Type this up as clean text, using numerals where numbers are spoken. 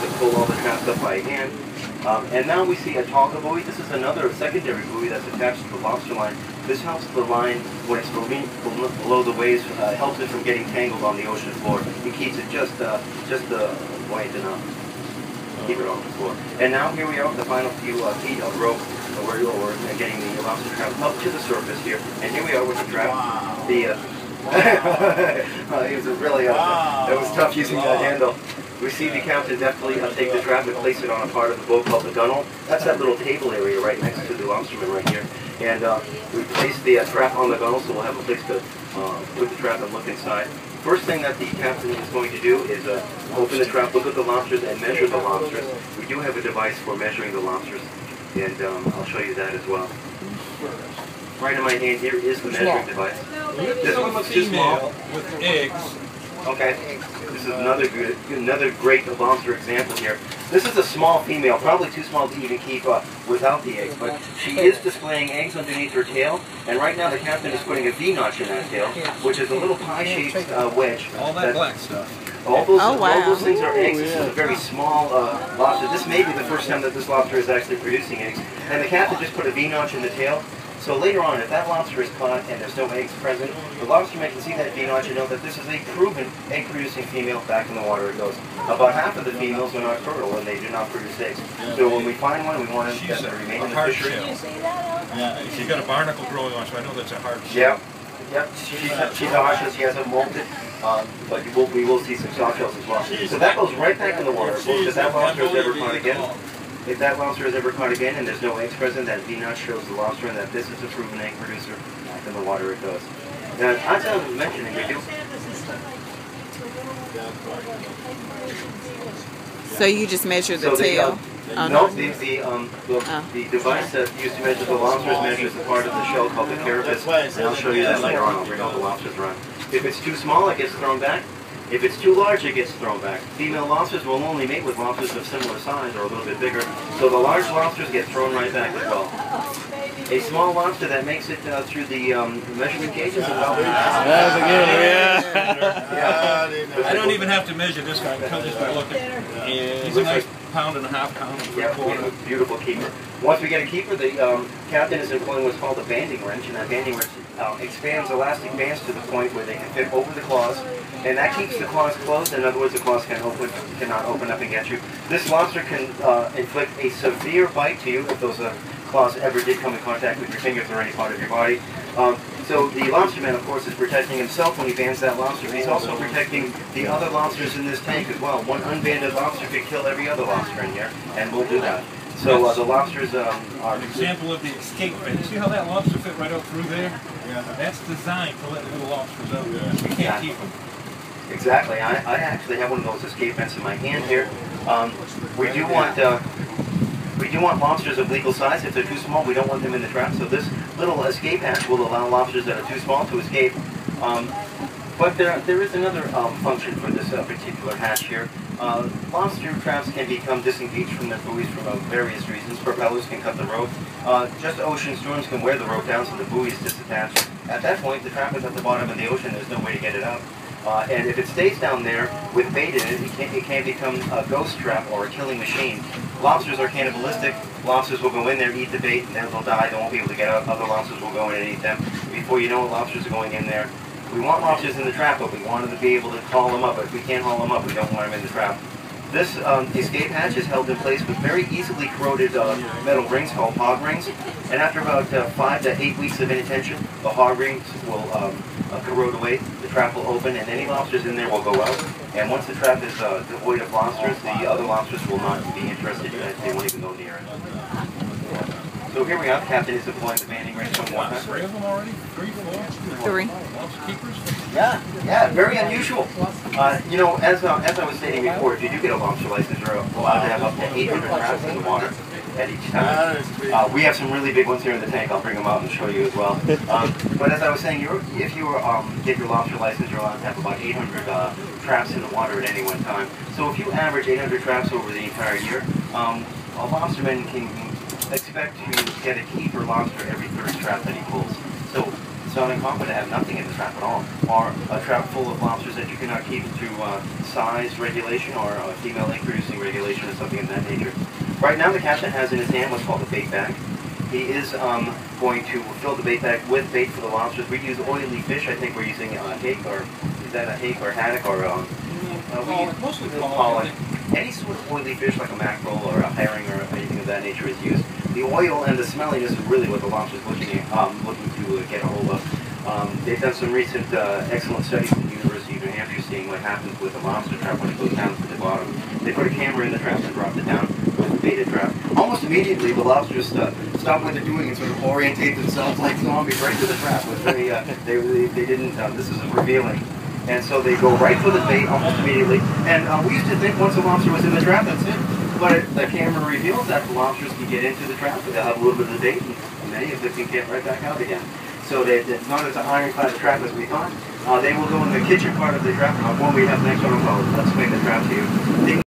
to pull all the traps up by hand. And now we see a toggle buoy. This is another secondary buoy that's attached to the lobster line. This helps the line, when it's below the waves, helps it from getting tangled on the ocean floor. It keeps it just wide enough. Keep it on the floor. And now here we are with the final few feet of rope. We're getting the lobster trap up to the surface here. And here we are with the trap. Wow. It was really, it was tough using that handle. We see the captain deftly take the trap and place it on a part of the boat called the gunwale. That's that little table area right next to the lobsterman right here. And we place the trap on the gunwale, so we'll have a place to put the trap and look inside. First thing that the captain is going to do is open the trap, look at the lobsters, and measure the lobsters. We do have a device for measuring the lobsters, and I'll show you that as well. Right in my hand here is the measuring device. This one looks too small. With eggs. Okay, this is another great lobster example here. This is a small female, probably too small to even keep without the eggs, but she is displaying eggs underneath her tail, and right now the captain is putting a V-notch in that tail, which is a little pie-shaped wedge. All that black stuff. All those things are eggs. This is a very small lobster. This may be the first time that this lobster is actually producing eggs, and the captain just put a V-notch in the tail. So later on, if that lobster is caught and there's no eggs present, the lobsterman can see that V-notch and know that this is a proven egg-producing female. Back in the water it goes. About half of the females are not fertile and they do not produce eggs. So when we find one, we want them to remain in the fishery. Yeah, she's got a barnacle growing on, so I know that's a hard shell. Yep. She's a hard shell. She hasn't molted, but we will see some soft shells as well. So that goes right back in the water. If that lobster is ever caught again, if that lobster is ever caught again and there's no eggs present, that V-notch shows the lobster and that this is a proven egg producer. Back in the water it goes. Now, as I was mentioning, we do. So you just measure the tail? No, the device that used to measure the lobsters measures the part of the shell called the carapace, and I'll show you that later on. I'll bring all the lobsters around. If it's too small, it gets thrown back. If it's too large, it gets thrown back. Female lobsters will only mate with lobsters of similar size or a little bit bigger, so the large lobsters get thrown right back as well. A small lobster that makes it through the measurement gauges is about I don't even have to measure this guy, I can tell just by looking. He's a nice pound and a half, pound and a quarter. Beautiful keeper. Once we get a keeper, the captain is employing what's called a banding wrench, and that banding wrench expands elastic bands to the point where they can fit over the claws, and that keeps the claws closed. In other words, the claws cannot open up and get you. This lobster can inflict a severe bite to you if those claws ever did come in contact with your fingers or any part of your body. So the lobsterman, of course, is protecting himself when he bans that lobster, but he's also protecting the other lobsters in this tank as well. One unbanded lobster could kill every other lobster in here, and we'll do that. So the lobsters are... An example of the escape fin. See how that lobster fit right out through there? Yeah. That's designed to let little lobsters out there. We can't keep them. Exactly. I actually have one of those escape vents in my hand here. We do want lobsters of legal size. If they're too small, we don't want them in the trap. So this little escape hatch will allow lobsters that are too small to escape. But there is another function for this particular hatch here. Lobster traps can become disengaged from their buoys for various reasons. Propellers can cut the rope. Just ocean storms can wear the rope down so the buoy is disattached. At that point, the trap is at the bottom of the ocean. There's no way to get it out. And if it stays down there with bait in it, it can become a ghost trap or a killing machine. Lobsters are cannibalistic. Lobsters will go in there, eat the bait, and then they'll die. They won't be able to get out. Other lobsters will go in and eat them. Before you know it, lobsters are going in there. We want lobsters in the trap, but we want them to be able to haul them up. If we can't haul them up, we don't want them in the trap. This escape hatch is held in place with very easily corroded metal rings called hog rings. And after about 5 to 8 weeks of inattention, the hog rings will corrode away. The trap will open, and any lobsters in there will go out. And once the trap is devoid of lobsters, the other lobsters will not be interested in it. They won't even go near it. So here we are. The captain is deploying the banding wrench one more time. 3 of them already? 3, 4? 3. Lobster keepers? Yeah, very unusual. You know, as I was stating before, if you do get a lobster license, you're allowed to have up to 800 traps in the water at each time. We have some really big ones here in the tank. I'll bring them out and show you as well. But as I was saying, if you get your lobster license, you're allowed to have about 800 traps in the water at any one time. So if you average 800 traps over the entire year, a lobsterman can expect to get a keeper lobster every third trap that he pulls. So not uncommon to have nothing in the trap at all, or a trap full of lobsters that you cannot keep to size regulation or female egg producing regulation or something of that nature. Right now the captain has in his hand what's called a bait bag. He is going to fill the bait bag with bait for the lobsters. We use oily fish. I think we're using hake, or is that a hake or haddock, or mostly pollock. Any sort of oily fish like a mackerel or a herring or anything of that nature is used. The oil and the smelliness is really what the lobster is looking to get a hold of. They've done some recent excellent studies at the University of New Hampshire seeing what happens with a lobster trap when it goes down to the bottom. They put a camera in the trap and drop it down with a baited trap. Almost immediately the lobsters stop what they're doing and sort of orientate themselves like zombies right to the trap. It was very, they didn't, this is revealing. And so they go right for the bait almost immediately. And we used to think once a lobster was in the trap, that's it. But the camera reveals that the lobsters can get into the trap, but they'll have a little bit of the bait, and many of them can get right back out again. So it's not as an ironclad trap as we thought. They will go in the kitchen part of the trap. When we have the next one, I'll explain the trap to you.